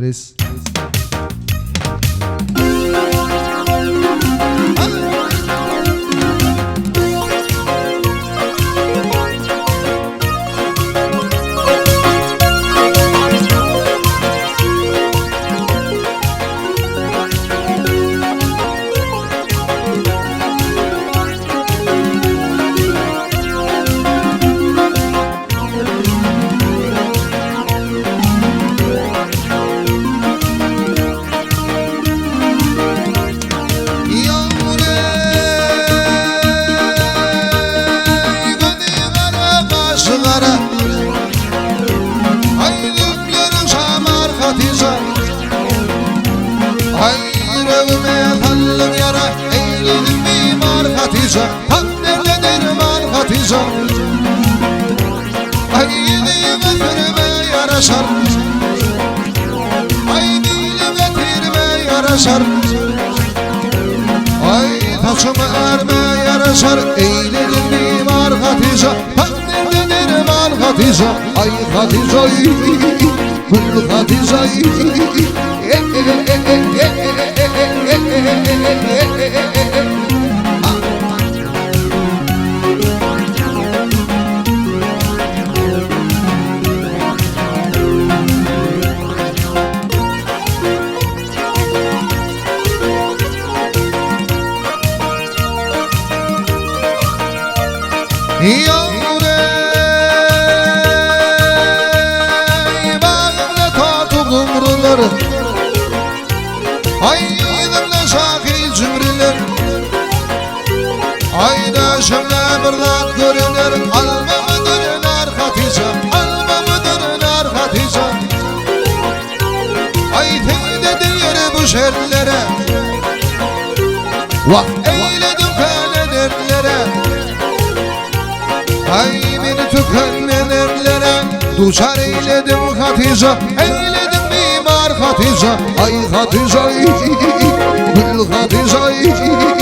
Reis. Ay taçımı erme yaraşar eyledim mimar Hatice Takdirdenir mal Hatice Ay Hatice Gül Hatice Yavrum bağımda tatlı kumruları Aydınla şakil cümriler Ayda şöyle bir rat görünür Alma mıdır nar Hatice Alma mıdır nar Hatice Ay teyde değer bu şerlere Vah eyledim kale dertlere Ay beni tükenmeyenlere Duçar eyledim Hatice Eyledim mimar Hatice Ay Hatice Gül Hatice